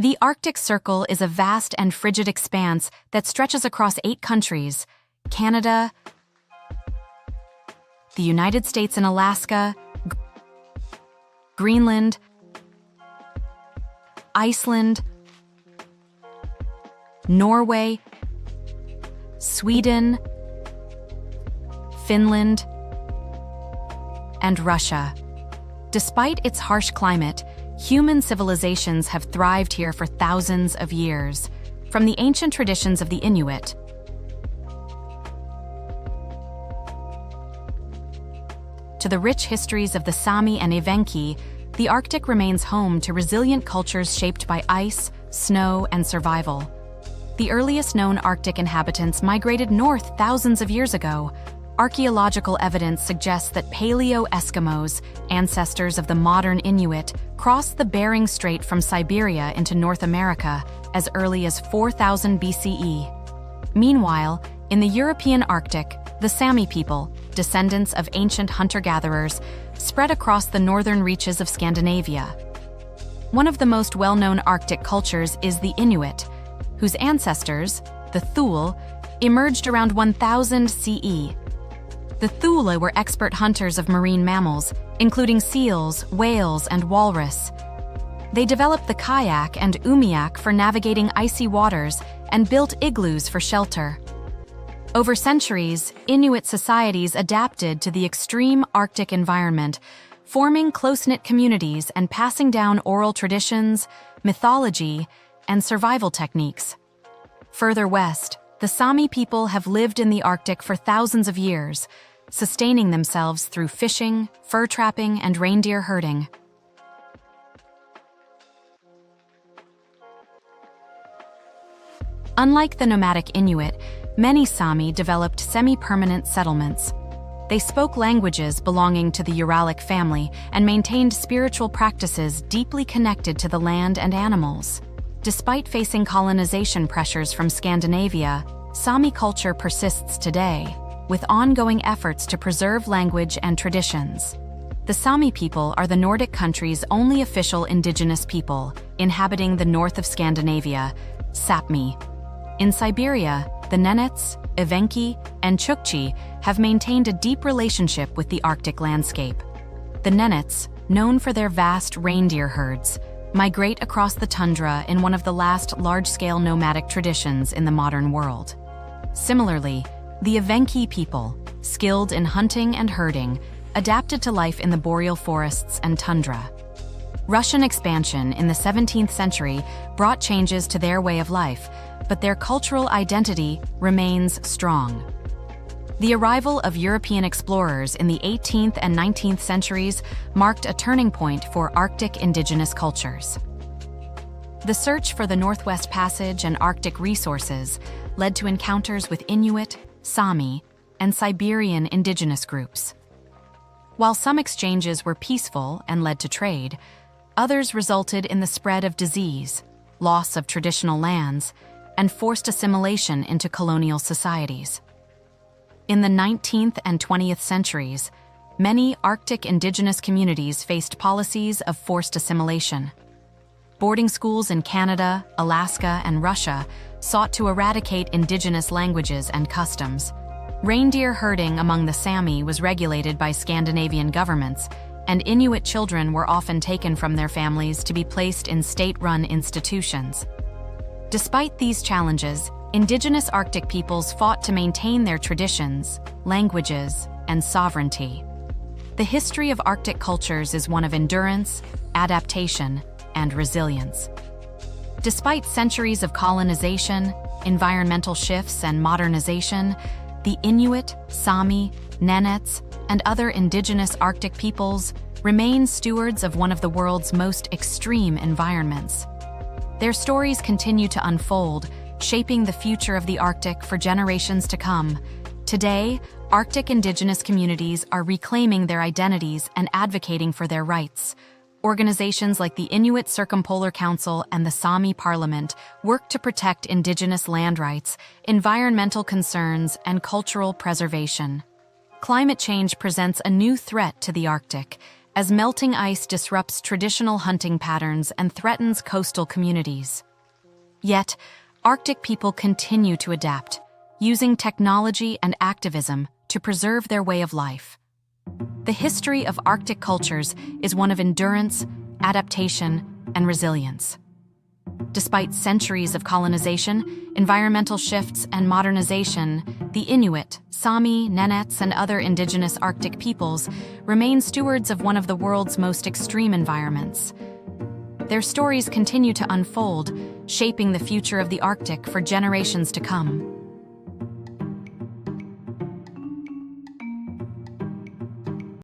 The Arctic Circle is a vast and frigid expanse that stretches across 8 countries: Canada, the United States and Alaska, Greenland, Iceland, Norway, Sweden, Finland, and Russia. Despite its harsh climate, human civilizations have thrived here for thousands of years. From the ancient traditions of the Inuit to the rich histories of the Sámi and Evenki, the Arctic remains home to resilient cultures shaped by ice, snow, and survival. The earliest known Arctic inhabitants migrated north thousands of years ago. Archaeological evidence suggests that Paleo-Eskimos, ancestors of the modern Inuit, crossed the Bering Strait from Siberia into North America as early as 4000 BCE. Meanwhile, in the European Arctic, the Sami people, descendants of ancient hunter-gatherers, spread across the northern reaches of Scandinavia. One of the most well-known Arctic cultures is the Inuit, whose ancestors, the Thule, emerged around 1000 CE. The Thule were expert hunters of marine mammals, including seals, whales, and walrus. They developed the kayak and umiak for navigating icy waters and built igloos for shelter. Over centuries, Inuit societies adapted to the extreme Arctic environment, forming close-knit communities and passing down oral traditions, mythology, and survival techniques. Further west, the Sami people have lived in the Arctic for thousands of years, sustaining themselves through fishing, fur trapping, and reindeer herding. Unlike the nomadic Inuit, many Sami developed semi-permanent settlements. They spoke languages belonging to the Uralic family and maintained spiritual practices deeply connected to the land and animals. Despite facing colonization pressures from Scandinavia, Sami culture persists today, with ongoing efforts to preserve language and traditions. The Sami people are the Nordic country's only official indigenous people, inhabiting the north of Scandinavia, Sápmi. In Siberia, the Nenets, Evenki, and Chukchi have maintained a deep relationship with the Arctic landscape. The Nenets, known for their vast reindeer herds, migrate across the tundra in one of the last large-scale nomadic traditions in the modern world. Similarly, the Evenki people, skilled in hunting and herding, adapted to life in the boreal forests and tundra. Russian expansion in the 17th century brought changes to their way of life, but their cultural identity remains strong. The arrival of European explorers in the 18th and 19th centuries marked a turning point for Arctic indigenous cultures. The search for the Northwest Passage and Arctic resources led to encounters with Inuit, Sami, and Siberian indigenous groups. While some exchanges were peaceful and led to trade, others resulted in the spread of disease, loss of traditional lands, and forced assimilation into colonial societies. In the 19th and 20th centuries, many Arctic indigenous communities faced policies of forced assimilation. Boarding schools in Canada, Alaska, and Russia sought to eradicate indigenous languages and customs. Reindeer herding among the Sami was regulated by Scandinavian governments, and Inuit children were often taken from their families to be placed in state-run institutions. Despite these challenges, indigenous Arctic peoples fought to maintain their traditions, languages, and sovereignty. The history of Arctic cultures is one of endurance, adaptation, and resilience. Despite centuries of colonization, environmental shifts, and modernization, the Inuit, Sami, Nenets, and other indigenous Arctic peoples remain stewards of one of the world's most extreme environments. Their stories continue to unfold, shaping the future of the Arctic for generations to come. Today, Arctic indigenous communities are reclaiming their identities and advocating for their rights. Organizations like the Inuit Circumpolar Council and the Sami Parliament work to protect indigenous land rights, environmental concerns, and cultural preservation. Climate change presents a new threat to the Arctic, as melting ice disrupts traditional hunting patterns and threatens coastal communities. Yet, Arctic people continue to adapt, using technology and activism to preserve their way of life. The history of Arctic cultures is one of endurance, adaptation, and resilience. Despite centuries of colonization, environmental shifts, and modernization, the Inuit, Sami, Nenets, and other indigenous Arctic peoples remain stewards of one of the world's most extreme environments. Their stories continue to unfold, shaping the future of the Arctic for generations to come.